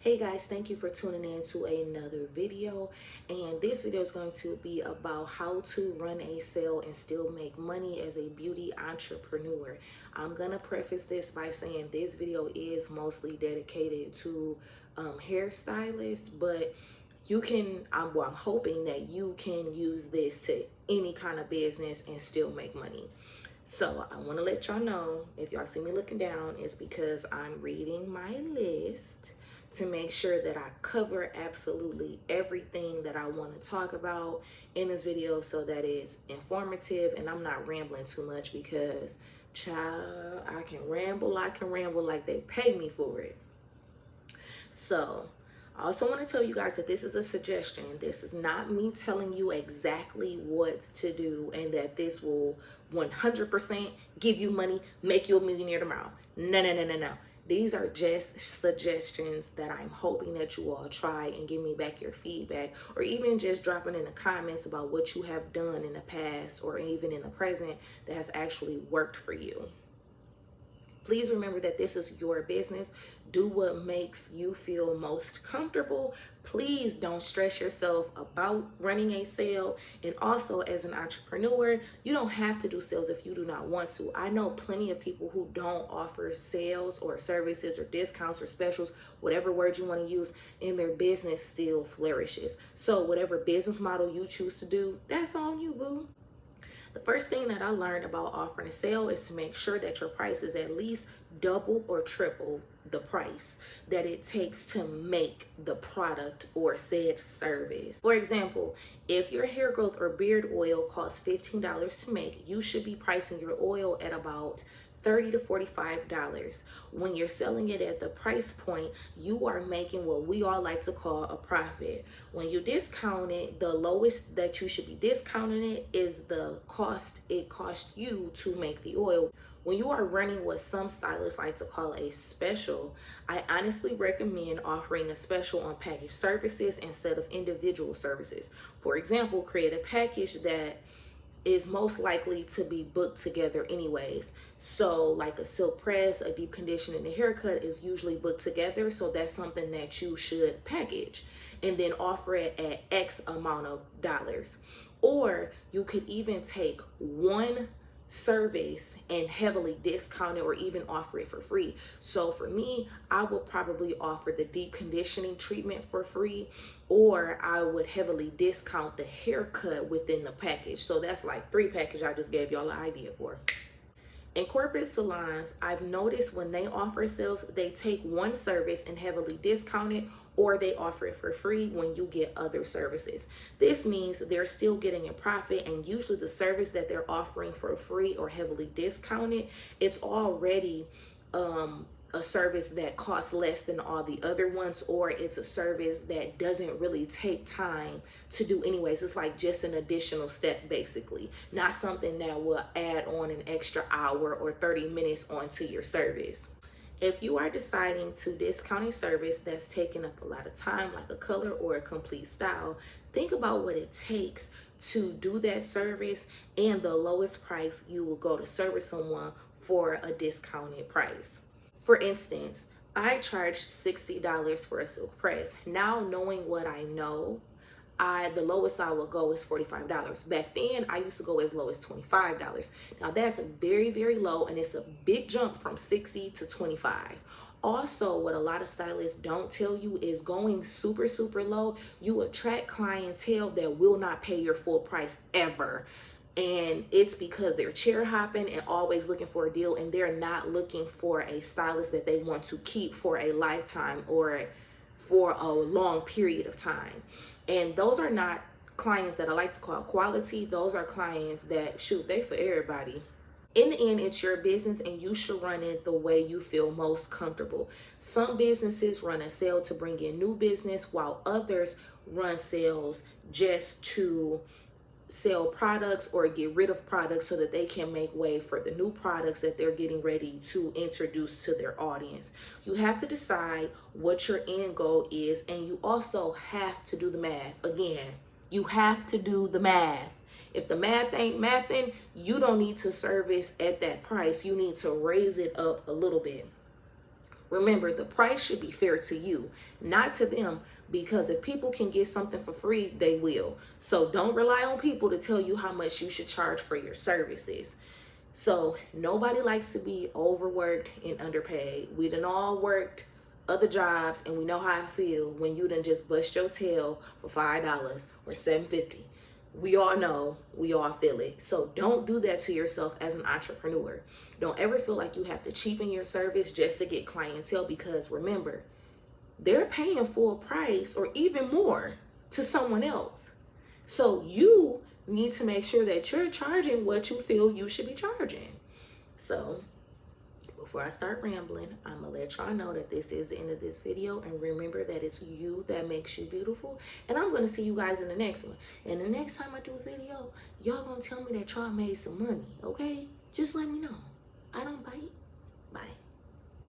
Hey guys, thank you for tuning in to another video, and this video is going to be about how to run a sale and still make money as a beauty entrepreneur. I'm gonna preface this by saying this video is mostly dedicated to hairstylists, but you can I'm hoping that you can use this to any kind of business and still make money. So I want to let y'all know, if y'all see me looking down, it's because I'm reading my list to make sure that I cover absolutely everything that I want to talk about in this video so that it's informative and I'm not rambling too much, because child, I can ramble like they pay me for it. So I also want to tell you guys that this is a suggestion. This is not me telling you exactly what to do and that this will 100% give you money, make you a millionaire tomorrow. No, no, no, no, no. These are just suggestions that I'm hoping that you all try and give me back your feedback, or even just dropping in the comments about what you have done in the past or even in the present that has actually worked for you. Please remember that this is your business. Do what makes you feel most comfortable. Please don't stress yourself about running a sale. And also, as an entrepreneur, you don't have to do sales if you do not want to. I know plenty of people who don't offer sales or services or discounts or specials, whatever word you want to use, and their business still flourishes. So whatever business model you choose to do, that's on you, boo. The first thing that I learned about offering a sale is to make sure that your price is at least double or triple the price that it takes to make the product or said service. For example, if your hair growth or beard oil costs $15 to make, you should be pricing your oil at about $30 to $45. When you're selling it at the price point, you are making what we all like to call a profit. When you discount it, the lowest that you should be discounting it is the cost it cost you to make the oil. When you are running what some stylists like to call a special, I honestly recommend offering a special on package services instead of individual services. For example, create a package that is most likely to be booked together anyways. So like a silk press, a deep condition, and a haircut is usually booked together. So that's something that you should package and then offer it at X amount of dollars. Or you could even take one service and heavily discount it or even offer it for free. So for me, I would probably offer the deep conditioning treatment for free, or I would heavily discount the haircut within the package. So that's like 3 packages I just gave y'all an idea for. In corporate salons, I've noticed when they offer sales, they take one service and heavily discount it, or they offer it for free when you get other services. This means they're still getting a profit, and usually the service that they're offering for free or heavily discounted, it's already a service that costs less than all the other ones, or it's a service that doesn't really take time to do anyways. It's like just an additional step, basically, not something that will add on an extra hour or 30 minutes onto your service. If you are deciding to discount a service that's taking up a lot of time, like a color or a complete style, think about what it takes to do that service and the lowest price you will go to service someone for a discounted price. For instance, I charged $60 for a silk press. Now, knowing what I know, the lowest I will go is $45. Back then, I used to go as low as $25. Now that's very, very low, and it's a big jump from 60 to 25. Also, what a lot of stylists don't tell you is going super, super low, you attract clientele that will not pay your full price ever. And it's because they're chair hopping and always looking for a deal, and they're not looking for a stylist that they want to keep for a lifetime or for a long period of time. And those are not clients that I like to call quality. Those are clients that, shoot, they for everybody. In the end, it's your business and you should run it the way you feel most comfortable. Some businesses run a sale to bring in new business, while others run sales just to sell products or get rid of products so that they can make way for the new products that they're getting ready to introduce to their audience. You have to decide what your end goal is, and you also have to do the math. Again, you have to do the math. If the math ain't mathing, you don't need to service at that price. You need to raise it up a little bit. Remember, the price should be fair to you, not to them, because if people can get something for free, they will. So don't rely on people to tell you how much you should charge for your services. So nobody likes to be overworked and underpaid. We done all worked other jobs, and we know how I feel when you done just bust your tail for $5 or $7.50. We all know, we all feel it. So don't do that to yourself as an entrepreneur. Don't ever feel like you have to cheapen your service just to get clientele, because remember, they're paying full price or even more to someone else. So you need to make sure that you're charging what you feel you should be charging. So before I start rambling, I'm gonna let y'all know that this is the end of this video, and remember that it's you that makes you beautiful. And I'm gonna see you guys in the next one. And the next time I do a video, y'all gonna tell me that y'all made some money, okay? Just let me know. I don't bite.